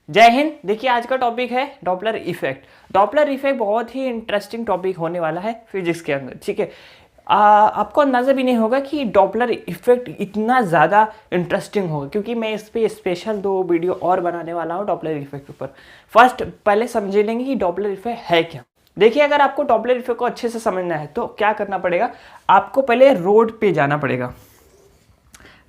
जय हिंद। देखिए आज का टॉपिक है डॉपलर इफेक्ट। डॉपलर इफेक्ट बहुत ही इंटरेस्टिंग टॉपिक होने वाला है फिजिक्स के अंदर, ठीक है। आपको अंदाज़ा भी नहीं होगा कि डॉपलर इफेक्ट इतना ज़्यादा इंटरेस्टिंग होगा, क्योंकि मैं इस पर स्पेशल 2 वीडियो और बनाने वाला हूँ डॉपलर इफेक्ट के ऊपर। फर्स्ट पहले समझ लेंगे कि डॉपलर इफेक्ट है क्या। देखिए अगर आपको डॉपलर इफेक्ट को अच्छे से समझना है तो क्या करना पड़ेगा, आपको पहले रोड पे जाना पड़ेगा।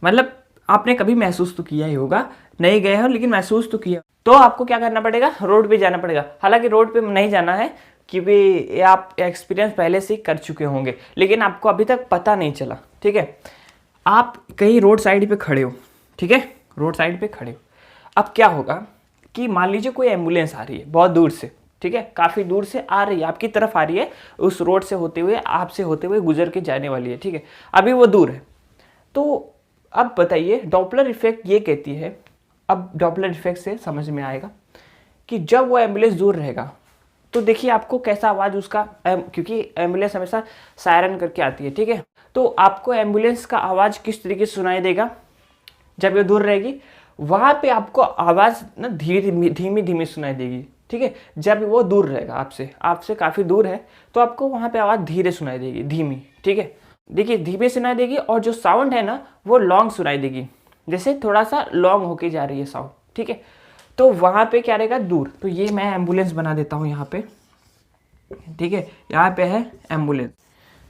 मतलब आपने कभी महसूस तो किया ही होगा, नहीं गए हो लेकिन महसूस तो किया, तो आपको क्या करना पड़ेगा, रोड पे जाना पड़ेगा। हालांकि रोड पे नहीं जाना है क्योंकि आप एक्सपीरियंस पहले से ही कर चुके होंगे, लेकिन आपको अभी तक पता नहीं चला, ठीक है। आप कहीं रोड साइड पे खड़े हो, ठीक है, रोड साइड पे खड़े हो। अब क्या होगा कि मान लीजिए कोई एम्बुलेंस आ रही है बहुत दूर से, ठीक है, काफ़ी दूर से आ रही है, आपकी तरफ आ रही है, उस रोड से होते हुए आपसे होते हुए गुजर के जाने वाली है, ठीक है। अभी वो दूर है। तो अब बताइए डॉपलर इफेक्ट ये कहती है, अब डॉपलर इफेक्ट से समझ में आएगा कि जब वो एम्बुलेंस दूर रहेगा तो देखिए आपको कैसा आवाज़ उसका, क्योंकि एम्बुलेंस हमेशा सायरन करके आती है, ठीक है। तो आपको एम्बुलेंस का आवाज़ किस तरीके से सुनाई देगा जब ये दूर रहेगी, वहाँ पे आपको आवाज़ ना धीमी धीमी सुनाई देगी, ठीक है। जब वो दूर रहेगा आपसे काफ़ी दूर है तो आपको वहाँ पे आवाज़ धीरे सुनाई देगी, धीमी, ठीक है। देखिए धीमे सुनाई देगी और जो साउंड है ना वो लॉन्ग सुनाई देगी, जैसे थोड़ा सा लॉन्ग होके जा रही है साउंड, ठीक है। तो वहाँ पे क्या रहेगा, दूर। तो ये मैं एम्बुलेंस बना देता हूँ यहाँ पे, ठीक है। यहाँ पे है एम्बुलेंस,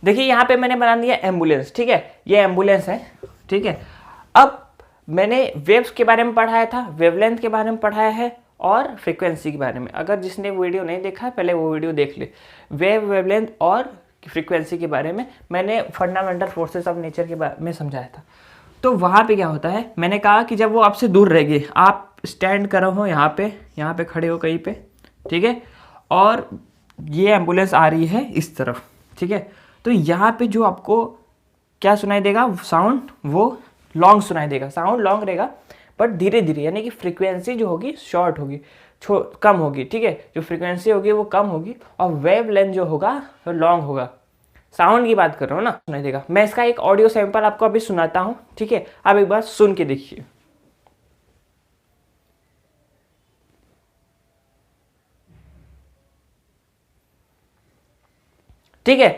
देखिए यहाँ पे मैंने बना दिया एम्बुलेंस, ठीक है। ये एम्बुलेंस है, ठीक है। अब मैंने वेव्स के बारे में पढ़ाया था, वेवलेंथ के बारे में पढ़ाया है और फ्रीक्वेंसी के बारे में। अगर जिसने वीडियो नहीं देखा है पहले वो वीडियो देख ले। वेवलेंथ और फ्रीक्वेंसी के बारे में मैंने फंडामेंटल फोर्सेस ऑफ नेचर के बारे में समझाया था। तो वहाँ पे क्या होता है, मैंने कहा कि जब वो आपसे दूर रहेगी, आप स्टैंड करो हो यहाँ पे खड़े हो कहीं पे, ठीक है, और ये एम्बुलेंस आ रही है इस तरफ, ठीक है। तो यहाँ पे जो आपको क्या सुनाई देगा, साउंड वो लॉन्ग सुनाई देगा, साउंड लॉन्ग रहेगा बट धीरे धीरे, यानी कि फ्रीक्वेंसी जो होगी शॉर्ट होगी, कम होगी, ठीक है। जो फ्रीक्वेंसी होगी वो कम होगी और वेव लेंथ जो होगा वो लॉन्ग होगा। साउंड की बात कर रहा हूँ ना, सुनाई देगा। मैं इसका एक ऑडियो सैंपल आपको अभी सुनाता हूँ, ठीक है। आप एक बार सुन के देखिए। ठीक है,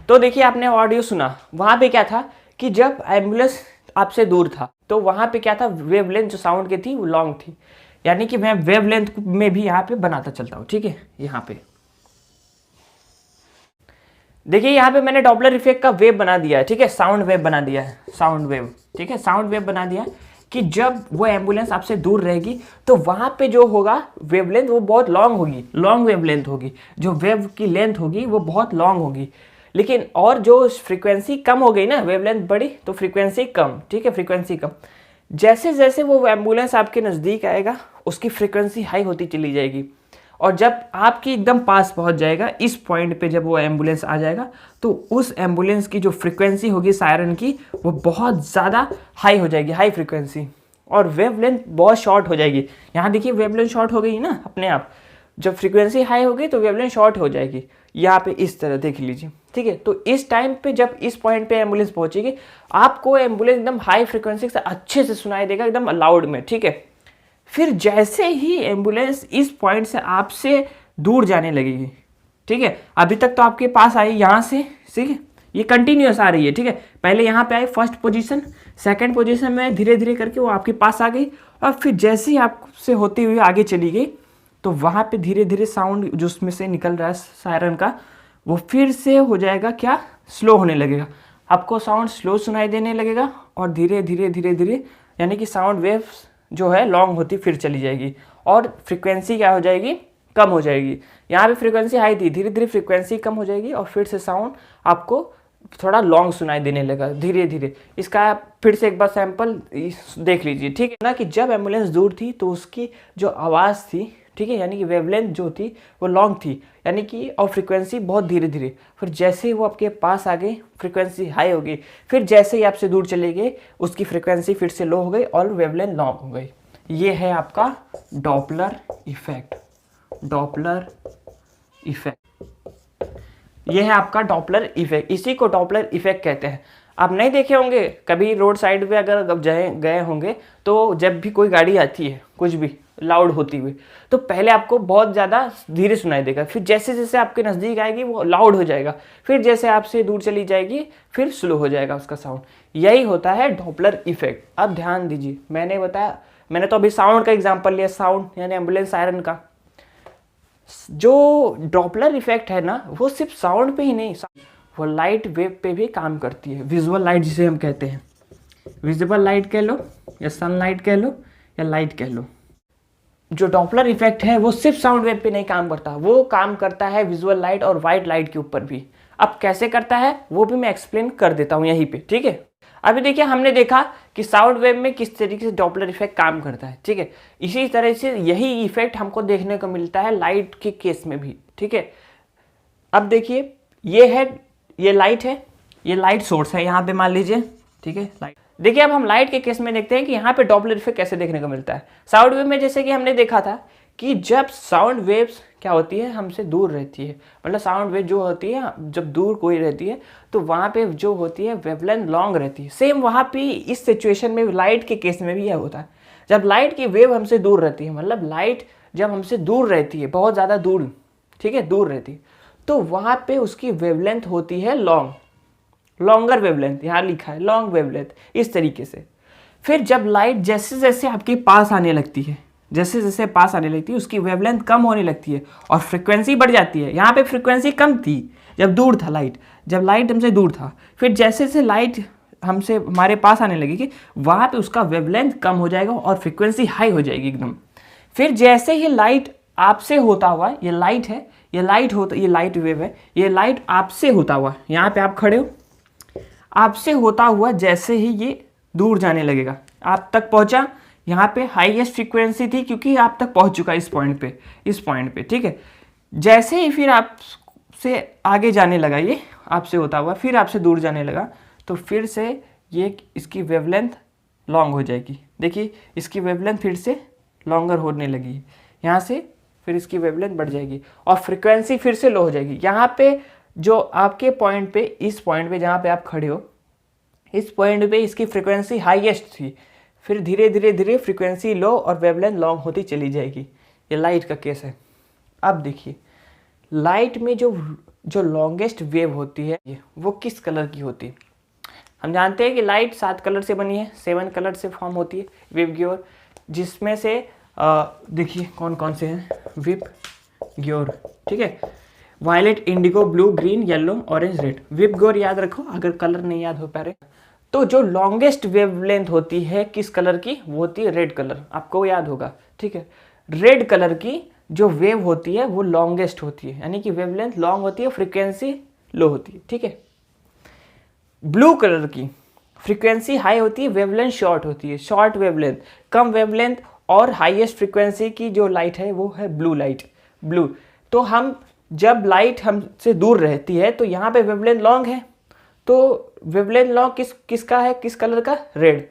तो देखिए आपने ऑडियो सुना, वहां पे क्या था कि जब एम्बुलेंस आपसे दूर था तो वहां पे क्या था, वेवलेंथ जो साउंड की थी वो लॉन्ग थी, यानी कि मैं वेवलेंथ में भी यहाँ पे बनाता चलता हूँ, ठीक है। यहाँ पे देखिए यहाँ पे मैंने डॉपलर इफेक्ट का वेव बना दिया है, ठीक है, साउंड वेव बना दिया है, साउंड वेव, ठीक है, साउंड वेव बना दिया कि जब वो एम्बुलेंस आपसे दूर रहेगी तो वहां पे जो होगा वेवलेंथ वो बहुत लॉन्ग होगी, लॉन्ग वेवलेंथ होगी, जो वेव की लेंथ होगी वो बहुत लॉन्ग होगी। लेकिन और जो फ्रीक्वेंसी कम हो गई ना, वेवलेंथ बढ़ी तो फ्रीक्वेंसी कम, ठीक है, फ्रीक्वेंसी कम। जैसे जैसे वो एम्बुलेंस आपके नज़दीक आएगा उसकी फ्रीक्वेंसी हाई होती चली जाएगी, और जब आपकी एकदम पास पहुंच जाएगा इस पॉइंट पे, जब वो एम्बुलेंस आ जाएगा तो उस एम्बुलेंस की जो फ्रीक्वेंसी होगी सायरन की वो बहुत ज़्यादा हाई हो जाएगी, हाई फ्रीक्वेंसी, और वेवलेंथ बहुत शॉर्ट हो जाएगी। यहाँ देखिए वेवलेंथ शॉर्ट हो गई ना अपने आप, जब फ्रीक्वेंसी हाई होगी तो वेवलेंथ शॉर्ट हो जाएगी, यहाँ पे इस तरह देख लीजिए, ठीक है। तो इस टाइम पे जब इस पॉइंट पे एम्बुलेंस पहुंचेगी आपको एम्बुलेंस एकदम हाई फ्रीक्वेंसी से अच्छे से सुनाई देगा, एकदम लाउड में, ठीक है। फिर जैसे ही एम्बुलेंस इस पॉइंट से आपसे दूर जाने लगेगी, ठीक है, अभी तक तो आपके पास आई यहाँ से, ठीक है, ये कंटिन्यूअस आ रही है, ठीक है। पहले यहाँ पे आई फर्स्ट पोजीशन, सेकंड पोजीशन में धीरे धीरे करके वो आपके पास आ गई, और फिर जैसे ही आपसे होती हुई आगे चली गई तो वहाँ पे धीरे धीरे साउंड जो उसमें से निकल रहा है सायरन का वो फिर से हो जाएगा क्या, स्लो होने लगेगा। आपको साउंड स्लो सुनाई देने लगेगा और धीरे धीरे धीरे धीरे, यानी कि साउंड वेव्स जो है लॉन्ग होती फिर चली जाएगी और फ्रीक्वेंसी क्या हो जाएगी, कम हो जाएगी। यहाँ पे फ्रीक्वेंसी हाई थी, धीरे धीरे फ्रीक्वेंसी कम हो जाएगी और फिर से साउंड आपको थोड़ा लॉन्ग सुनाई देने लगा धीरे धीरे। इसका आप फिर से एक बार सैंपल देख लीजिए, ठीक है ना, कि जब एम्बुलेंस दूर थी तो उसकी जो आवाज़ थी, ठीक है, यानी कि वेवलेंथ जो थी वो लॉन्ग थी, यानी कि, और फ्रीक्वेंसी बहुत धीरे धीरे। फिर जैसे ही वो आपके पास आ गई फ्रीक्वेंसी हाई हो गई, फिर जैसे ही आपसे दूर चले गए उसकी फ्रीक्वेंसी फिर से लो हो गई और वेवलेंथ लॉन्ग हो गई। ये है आपका डॉपलर इफेक्ट, डॉपलर इफेक्ट, ये है आपका डॉपलर इफेक्ट, इसी को डॉपलर इफेक्ट कहते हैं। आप नहीं देखे होंगे कभी रोड साइड पे, अगर गए होंगे तो जब भी कोई गाड़ी आती है, कुछ भी लाउड होती हुई। तो पहले आपको बहुत ज़्यादा धीरे सुनाई देगा, फिर जैसे जैसे आपके नज़दीक आएगी वो लाउड हो जाएगा, फिर जैसे आपसे दूर चली जाएगी फिर स्लो हो जाएगा उसका साउंड। यही होता है डॉपलर इफेक्ट। अब ध्यान दीजिए, मैंने तो अभी साउंड का एग्जाम्पल लिया, साउंड यानी एम्बुलेंस सायरन का। जो डॉपलर इफेक्ट है ना, वो सिर्फ साउंड पे ही नहीं, वो लाइट वेव पे भी काम करती है। विजुअल लाइट जिसे हम कहते हैं, विजिबल लाइट कह लो या सनलाइट कह लो या लाइट कह लो। जो डॉपलर इफेक्ट है वो सिर्फ साउंड वेव पे नहीं काम करता, वो काम करता है विजुअल लाइट और वाइट लाइट के ऊपर भी। अब कैसे करता है वो भी मैं एक्सप्लेन कर देता हूँ यहीं पे, ठीक है। अभी देखिए, हमने देखा कि साउंड वेव में किस तरीके से डॉपलर इफेक्ट काम करता है, ठीक है। इसी तरह से यही इफेक्ट हमको देखने को मिलता है लाइट के केस में भी, ठीक है। अब देखिए, ये लाइट है, ये लाइट सोर्स है यहाँ पे मान लीजिए, ठीक है। लाइट देखिए, अब हम लाइट के केस में देखते हैं कि यहाँ पे डॉपलर इफेक्ट कैसे देखने को मिलता है। साउंड वेव में जैसे कि हमने देखा था कि जब साउंड वेव्स क्या होती है, हमसे दूर रहती है, मतलब साउंड वेव जो होती है जब दूर कोई रहती है तो वहाँ पे जो होती है वेवलेंथ लॉन्ग रहती है। सेम वहाँ पे इस सिचुएशन में लाइट के केस में भी यह होता है। जब लाइट की वेव हमसे दूर रहती है, मतलब लाइट जब हमसे दूर रहती है, बहुत ज़्यादा दूर, ठीक है, दूर रहती है, तो वहाँ पे उसकी वेवलेंथ होती है लॉन्गर वेवलेंथ, यहाँ लिखा है लॉन्ग वेवलेंथ, इस तरीके से। फिर जब लाइट जैसे जैसे आपके पास आने लगती है, जैसे जैसे पास आने लगती है, उसकी वेवलेंथ कम होने लगती है और फ्रिक्वेंसी बढ़ जाती है। यहाँ पे फ्रिक्वेंसी कम थी जब दूर था लाइट, जब लाइट हमसे दूर था। फिर जैसे जैसे लाइट हमसे हमारे पास आने लगेगी, वहाँ पे उसका वेवलेंथ कम हो जाएगा और फ्रिक्वेंसी हाई हो जाएगी एकदम। फिर जैसे ही लाइट आपसे होता हुआ, ये लाइट है, ये लाइट वेव है, ये लाइट आपसे होता हुआ, यहाँ पे आप खड़े हो, आपसे होता हुआ जैसे ही ये दूर जाने लगेगा, आप तक पहुंचा, यहाँ पे हाईएस्ट फ्रीक्वेंसी थी क्योंकि आप तक पहुंच चुका इस पॉइंट पे, ठीक है। जैसे ही फिर आपसे आगे जाने लगा, ये आपसे होता हुआ फिर आपसे दूर जाने लगा, तो फिर से ये इसकी वेवलेंथ लॉन्ग हो जाएगी। देखिए, इसकी वेवलेंथ फिर से लॉन्गर होने लगी, यहाँ से फिर इसकी वेवलेंथ बढ़ जाएगी और फ्रिक्वेंसी फिर से लो हो जाएगी। यहाँ पे जो आपके पॉइंट पे, इस पॉइंट पे जहाँ पे आप खड़े हो, इस पॉइंट पे इसकी फ्रिक्वेंसी हाईएस्ट थी, फिर धीरे धीरे धीरे फ्रिक्वेंसी लो और वेवलेंथ लॉन्ग होती चली जाएगी। ये लाइट का केस है। अब देखिए, लाइट में जो लॉन्गेस्ट वेव होती है वो किस कलर की होती है। हम जानते हैं कि लाइट 7 कलर से बनी है, 7 कलर से फॉर्म होती है वेव ग्योर, जिसमें से देखिए कौन कौन से हैं, विप ग्योर, ठीक है, violet, indigo, blue, green, yellow, orange, red. VIBGYOR याद रखो अगर कलर नहीं याद हो पा रहे। तो जो लॉन्गेस्ट वेवलेंथ होती है किस कलर की, वो होती है रेड कलर, आपको याद होगा, ठीक है। रेड कलर की जो वेव होती है वो लॉन्गेस्ट होती है, यानी कि वेवलेंथ लॉन्ग होती है, फ्रीक्वेंसी लो होती है, ठीक है। ब्लू कलर की फ्रीक्वेंसी हाई होती है, वेवलेंथ शॉर्ट होती है, शॉर्ट वेवलेंथ, कम वेवलेंथ और हाईएस्ट फ्रीक्वेंसी की जो लाइट है वो है ब्लू लाइट, ब्लू। तो हम जब लाइट हमसे दूर रहती है तो यहाँ पे वेवलेंथ लॉन्ग है, तो वेवलेंथ लॉन्ग किसका है, किस कलर का, रेड।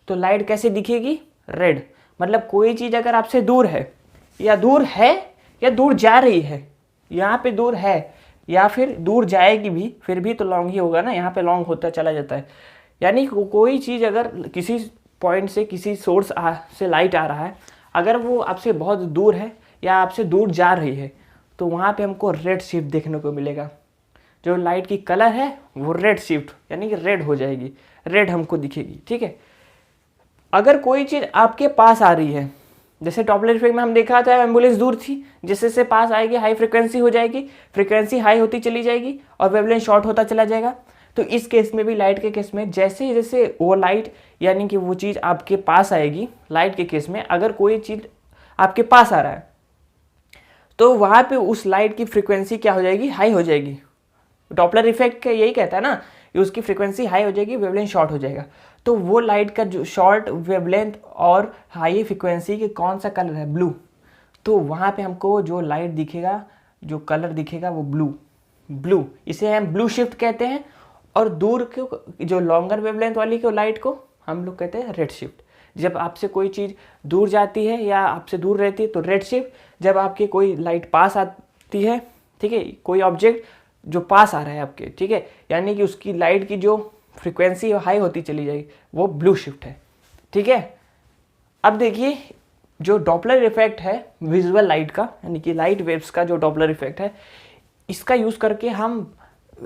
तो लाइट कैसे दिखेगी, रेड। मतलब कोई चीज़ अगर आपसे दूर है या दूर जा रही है, यहाँ पे दूर है या फिर दूर जाएगी भी, फिर भी तो लॉन्ग ही होगा ना, यहाँ पे लॉन्ग होता चला जाता है। यानी कोई चीज़ अगर किसी पॉइंट से, किसी सोर्स से लाइट आ रहा है, अगर वो आपसे बहुत दूर है या आपसे दूर जा रही है, तो वहाँ पे हमको रेड शिफ्ट देखने को मिलेगा। जो लाइट की कलर है वो रेड शिफ्ट, यानी कि रेड हो जाएगी, रेड हमको दिखेगी, ठीक है। अगर कोई चीज़ आपके पास आ रही है, जैसे डॉपलर इफेक्ट में हम देखा था, एम्बुलेंस दूर थी, जैसे जैसे पास आएगी हाई फ्रिक्वेंसी हो जाएगी, फ्रिक्वेंसी हाई होती चली जाएगी और वेवलेंथ शॉर्ट होता चला जाएगा। तो इस केस में भी, लाइट के केस में, जैसे जैसे वो लाइट यानी कि वो चीज़ आपके पास आएगी, लाइट के केस में अगर कोई चीज़ आपके पास आ रहा है तो वहाँ पे उस लाइट की फ्रिक्वेंसी क्या हो जाएगी, हाई हो जाएगी। डॉपलर इफेक्ट का यही कहता है ना कि उसकी फ्रिक्वेंसी हाई हो जाएगी, वेवलेंथ शॉर्ट हो जाएगा। तो वो लाइट का जो शॉर्ट वेवलेंथ और हाई फ्रिक्वेंसी के कौन सा कलर है, ब्लू। तो वहाँ पे हमको जो लाइट दिखेगा, जो कलर दिखेगा वो ब्लू, इसे हम ब्लू शिफ्ट कहते हैं। और दूर के जो लॉन्गर वेवलेंथ वाली को लाइट को हम लोग कहते हैं रेड शिफ्ट। जब आपसे कोई चीज़ दूर जाती है या आपसे दूर रहती है तो रेड शिफ्ट। जब आपकी कोई लाइट पास आती है, ठीक है, कोई ऑब्जेक्ट जो पास आ रहा है आपके, ठीक है, यानी कि उसकी लाइट की जो फ्रिक्वेंसी हाई होती चली जाएगी, वो ब्लू शिफ्ट है, ठीक है। अब देखिए, जो डॉपलर इफेक्ट है विजुअल लाइट का, यानी कि लाइट वेव्स का जो डॉपलर इफेक्ट है, इसका यूज़ करके हम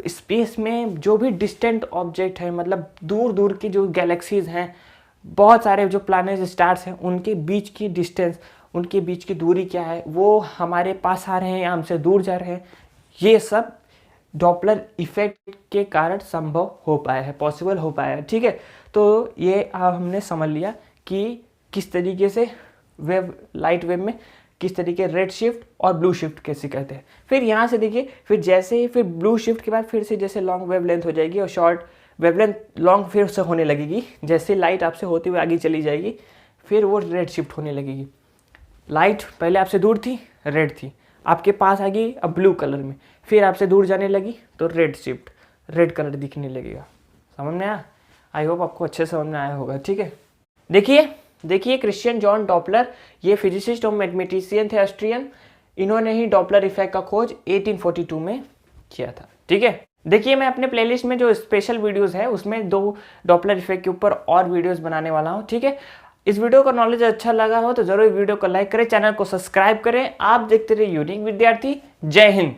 स्पेस में जो भी डिस्टेंट ऑब्जेक्ट है, मतलब दूर दूर की जो गैलेक्सीज हैं, बहुत सारे जो प्लैनेट स्टार्स हैं, उनके बीच की डिस्टेंस, उनके बीच की दूरी क्या है, वो हमारे पास आ रहे हैं या हमसे दूर जा रहे हैं, ये सब डॉपलर इफेक्ट के कारण संभव हो पाया है, पॉसिबल हो पाया है। ठीक है, तो ये हमने समझ लिया कि किस तरीके से वेव, लाइट वेव में किस तरीके रेड शिफ्ट और ब्लू शिफ्ट कैसे कहते हैं। फिर यहाँ से देखिए, फिर जैसे ही फिर ब्लू शिफ्ट के बाद फिर से जैसे लॉन्ग वेव लेंथ हो जाएगी और शॉर्ट वेव लेंथ लॉन्ग फिर से होने लगेगी, जैसे लाइट आपसे होती हुई आगे चली जाएगी फिर वो रेड शिफ्ट होने लगेगी। लाइट पहले आपसे दूर थी, रेड थी, आपके पास आ गई अब ब्लू कलर में, फिर आपसे दूर जाने लगी तो रेड शिफ्ट, रेड कलर दिखने लगेगा। समझ में आया? आई होप आपको अच्छे से समझ में आया होगा। ठीक है, देखिए क्रिश्चियन जॉन डॉपलर, ये फिजिसिस्ट और मैथमेटिशियन थे ऑस्ट्रियन, इन्होंने ही डॉपलर इफेक्ट का खोज 1842 में किया था। ठीक है, देखिए मैं अपने प्लेलिस्ट में जो स्पेशल वीडियोस है उसमें 2 डॉपलर इफेक्ट के ऊपर और वीडियोस बनाने वाला हूँ। ठीक है, इस वीडियो का नॉलेज अच्छा लगा हो तो जरूर वीडियो को लाइक करें, चैनल को सब्सक्राइब करें। आप देखते रहिए यूनिक विद्यार्थी। जय हिंद।